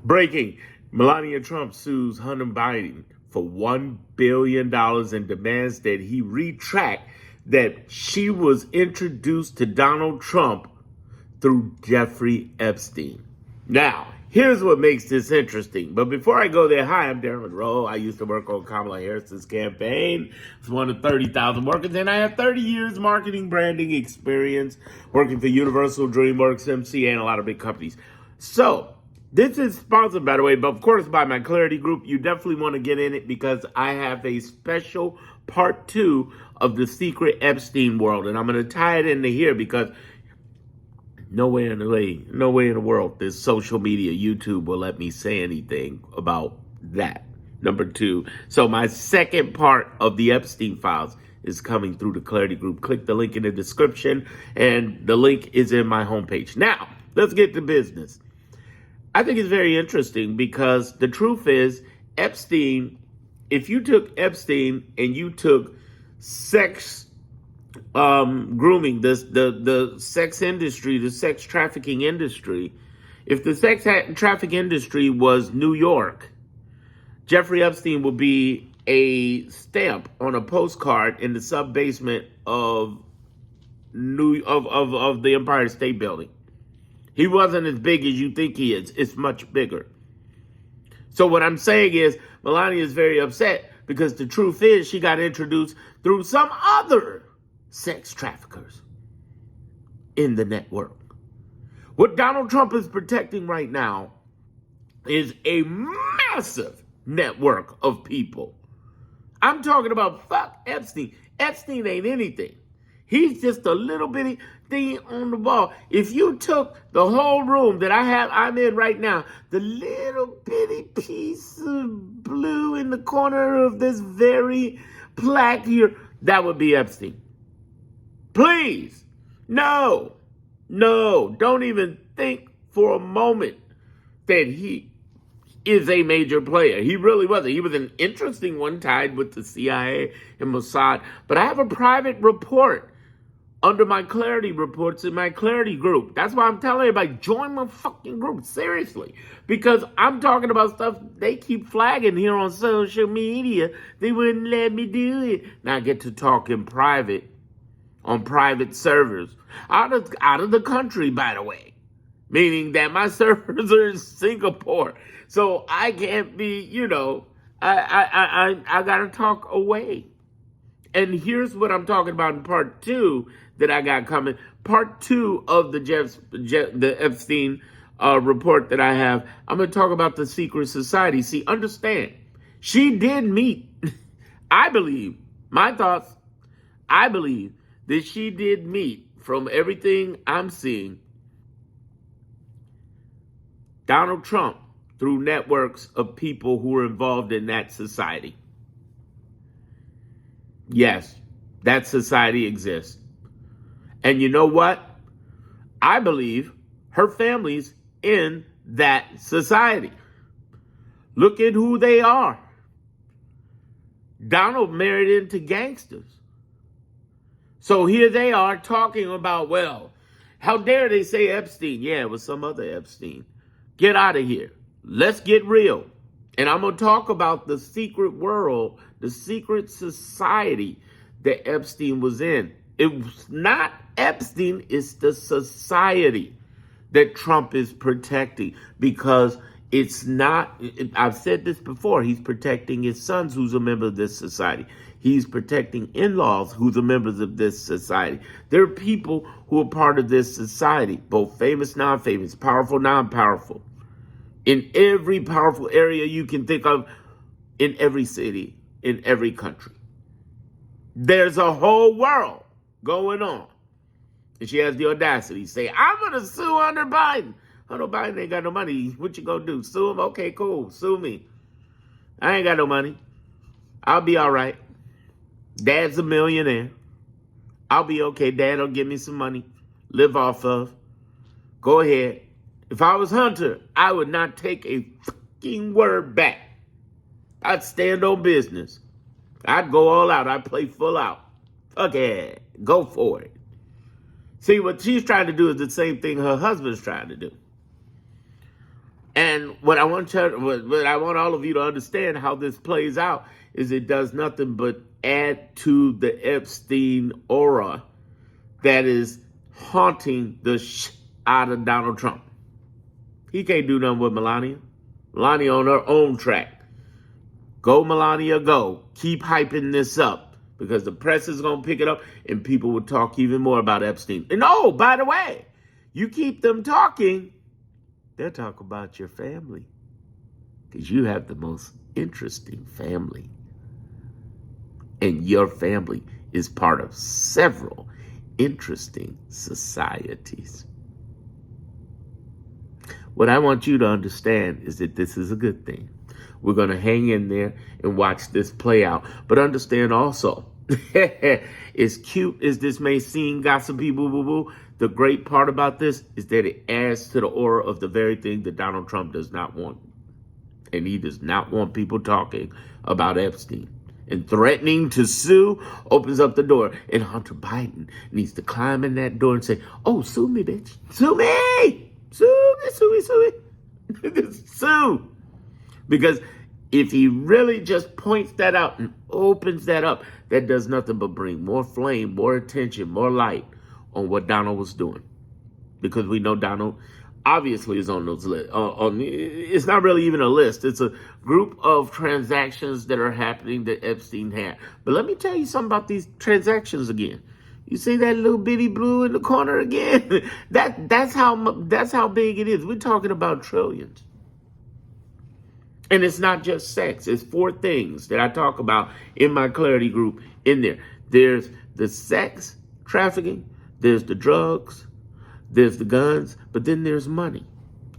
Breaking. Melania Trump sues Hunter Biden for $1 billion and demands that he retract that she was introduced to Donald Trump through Jeffrey Epstein. Now, here's what makes this interesting. But before I go there, hi, I'm Darren Monroe. I used to work on Kamala Harris's campaign. It's one of 30,000 workers, and I have 30 years marketing branding experience working for Universal, DreamWorks, MCA, and a lot of big companies. So, this is sponsored, by the way, but of course by my Clarity Group. You definitely want to get in it because I have a special part 2 of the secret Epstein world. And I'm going to tie it into here because no way in the world this social media, YouTube, will let me say anything about that. Number 2. So my second part of the Epstein files is coming through the Clarity Group. Click the link in the description, and the link is in my homepage. Now, let's get to business. I think it's very interesting because the truth is, Epstein, if you took Epstein and you took sex grooming, the sex industry, the sex trafficking industry, if the sex trafficking industry was New York, Jeffrey Epstein would be a stamp on a postcard in the sub-basement of the Empire State Building. He wasn't as big as you think he is. It's much bigger. So what I'm saying is, Melania is very upset because the truth is she got introduced through some other sex traffickers in the network. What Donald Trump is protecting right now is a massive network of people. I'm talking about fuck Epstein. Epstein ain't anything. He's just a little bitty thing on the ball. If you took the whole room that I'm in right now, the little bitty piece of blue in the corner of this very plaque here, that would be Epstein. Please. No, don't even think for a moment that he is a major player. He really wasn't. He was an interesting one tied with the CIA and Mossad. But I have a private report under my Clarity reports in my Clarity group. That's why I'm telling everybody, join my fucking group, seriously. Because I'm talking about stuff they keep flagging here on social media. They wouldn't let me do it. Now I get to talk in private, on private servers. Out of the country, by the way. Meaning that my servers are in Singapore. So I can't be, I gotta talk away. And here's what I'm talking about in part 2 that I got coming. Part 2 of the Epstein report that I have. I'm going to talk about the secret society. See, understand, she did meet, I believe, my thoughts, I believe that she did meet, from everything I'm seeing, Donald Trump through networks of people who were involved in that society. Yes, that society exists. And you know what? I believe her family's in that society. Look at who they are. Donald married into gangsters. So here they are talking about, well, how dare they say Epstein? Yeah, it was some other Epstein. Get out of here. Let's get real. And I'm going to talk about the secret world, the secret society that Epstein was in. It was not Epstein, it's the society that Trump is protecting, because it's not, I've said this before, he's protecting his sons who's a member of this society. He's protecting in-laws who's a members of this society. There are people who are part of this society, both famous, non-famous, powerful, non-powerful, in every powerful area you can think of, in every city, in every country. There's a whole world going on. And she has the audacity to say, I'm going to sue Hunter Biden. Hunter Biden ain't got no money. What you going to do? Sue him? Okay, cool. Sue me. I ain't got no money. I'll be all right. Dad's a millionaire. I'll be okay. Dad will give me some money. Live off of. Go ahead. If I was Hunter, I would not take a fucking word back. I'd stand on business. I'd go all out. I'd play full out. Fuck it. Go for it. See, what she's trying to do is the same thing her husband's trying to do. And what I want all of you to understand how this plays out is it does nothing but add to the Epstein aura that is haunting the out of Donald Trump. He can't do nothing with Melania. Melania on her own track. Go, Melania, go. Keep hyping this up because the press is going to pick it up and people will talk even more about Epstein. And oh, by the way, you keep them talking, they'll talk about your family because you have the most interesting family. And your family is part of several interesting societies. What I want you to understand is that this is a good thing. We're going to hang in there and watch this play out. But understand also, as cute as this may seem, gossipy, boo-boo-boo, the great part about this is that it adds to the aura of the very thing that Donald Trump does not want. And he does not want people talking about Epstein. And threatening to sue opens up the door. And Hunter Biden needs to climb in that door and say, oh, sue me, bitch. Sue me. Sue me, sue me, sue me. Sue. Because if he really just points that out and opens that up, that does nothing but bring more flame, more attention, more light on what Donald was doing. Because we know Donald obviously is on those lists. It's not really even a list. It's a group of transactions that are happening that Epstein had. But let me tell you something about these transactions again. You see that little bitty blue in the corner again? That's how big it is. We're talking about trillions. And it's not just sex. It's 4 things that I talk about in my clarity group in there. There's the sex trafficking, there's the drugs, there's the guns, but then there's money.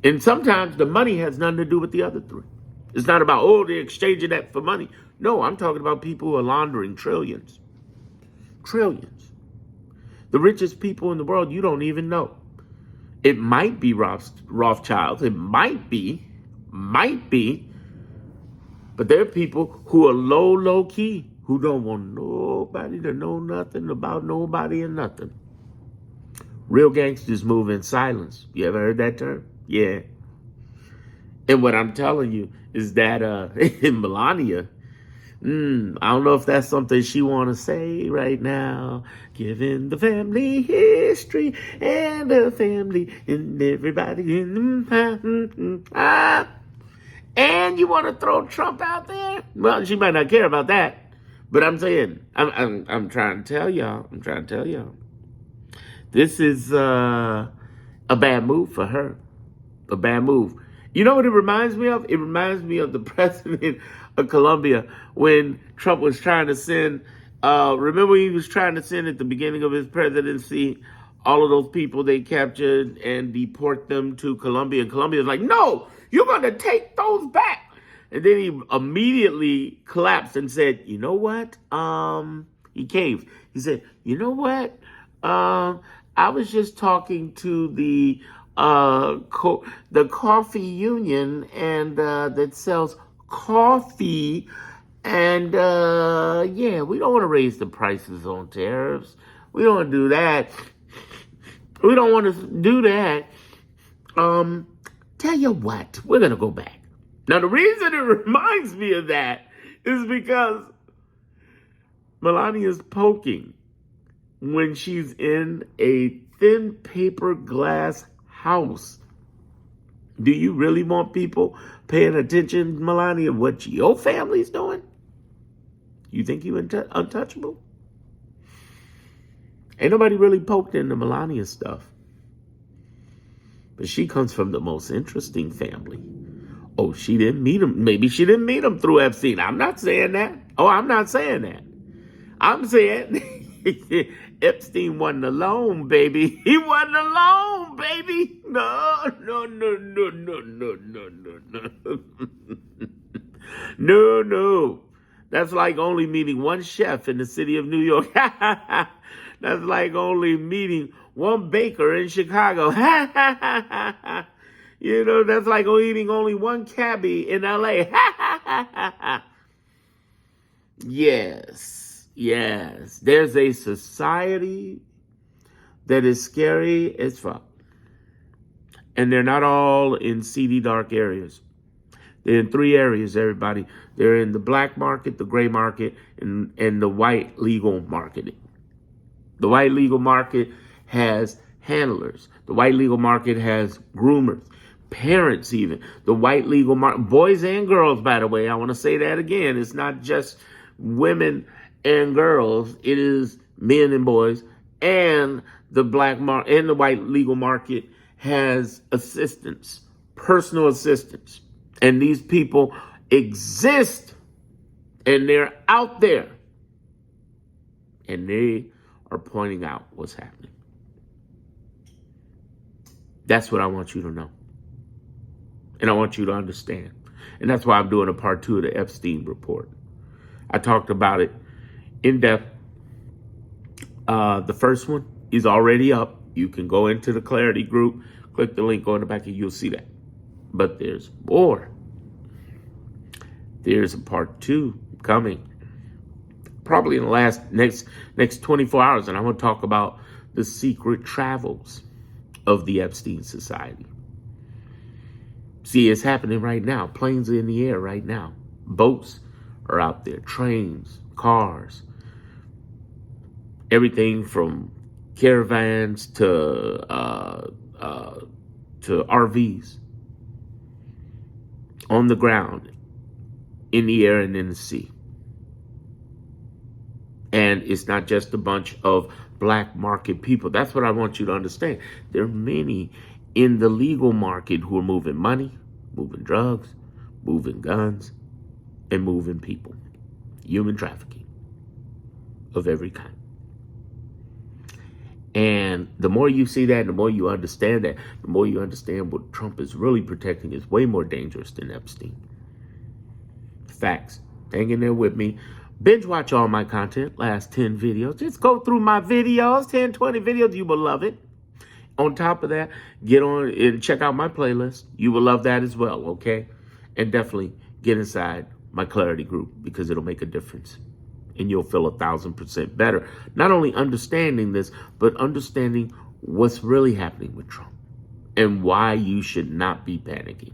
And sometimes the money has nothing to do with the other 3. It's not about, oh, they're exchanging that for money. No, I'm talking about people who are laundering trillions. Trillions. The richest people in the world you don't even know. It might be Rothschilds. It might be. But there are people who are low key, who don't want nobody to know nothing about nobody and nothing. Real gangsters move in silence. You ever heard that term? Yeah. And what I'm telling you is that in Melania, I don't know if that's something she want to say right now. Given the family history and the family and everybody and you want to throw Trump out there? Well, she might not care about that. But I'm saying, I'm trying to tell y'all. This is a bad move for her. A bad move. You know what it reminds me of? It reminds me of the president of Colombia when Trump was trying to send, remember he was trying to send at the beginning of his presidency all of those people they captured and deport them to Colombia. And Colombia was like, no, you're going to take those back. And then he immediately collapsed and said, you know what? He caved. He said, you know what? I was just talking to the coffee union and that sells coffee. And yeah, we don't want to raise the prices on tariffs. We don't want to do that. We don't want to do that. Tell you what, we're going to go back. Now, the reason it reminds me of that is because Melania's poking when she's in a thin paper glass house. Do you really want people paying attention, Melania, what your family's doing? You think you untouchable? Ain't nobody really poked into Melania stuff. But she comes from the most interesting family. Oh, she didn't meet him. Maybe she didn't meet him through Epstein. I'm not saying that. Oh, I'm not saying that. I'm saying Epstein wasn't alone, baby. He wasn't alone, baby. No. No. That's like only meeting one chef in the city of New York. That's like only meeting one baker in Chicago. You know, that's like eating only one cabbie in LA. Yes. There's a society that is scary as fuck. And they're not all in seedy, dark areas. They're in 3 areas, everybody. They're in the black market, the gray market, and the white legal market. The white legal market has handlers. The white legal market has groomers, parents even. The white legal market, boys and girls, by the way. I want to say that again. It's not just women and girls. It is men and boys. And the black market and the white legal market has assistants, personal assistants. And these people exist, and they're out there, and they are pointing out what's happening. That's what I want you to know. And I want you to understand. And that's why I'm doing a part 2 of the Epstein report. I talked about it in depth. The first one is already up. You can go into the Clarity group, click the link on the back, and you'll see that. But there's more. There's a part 2 coming, probably in the next 24 hours, and I'm going to talk about the secret travels of the Epstein Society. See, it's happening right now. Planes are in the air right now. Boats are out there. Trains, cars, everything from caravans to RVs on the ground, in the air, and in the sea. And it's not just a bunch of black market people. That's what I want you to understand. There are many in the legal market who are moving money, moving drugs, moving guns, and moving people. Human trafficking of every kind. And the more you see that, the more you understand that, the more you understand what Trump is really protecting is way more dangerous than Epstein. Facts. Hang in there with me. Binge watch all my content, last 10 videos. Just go through my videos, 10, 20 videos. You will love it. On top of that, get on and check out my playlist. You will love that as well, okay? And definitely get inside my Clarity group because it'll make a difference. And you'll feel 1,000% better. Not only understanding this, but understanding what's really happening with Trump and why you should not be panicking.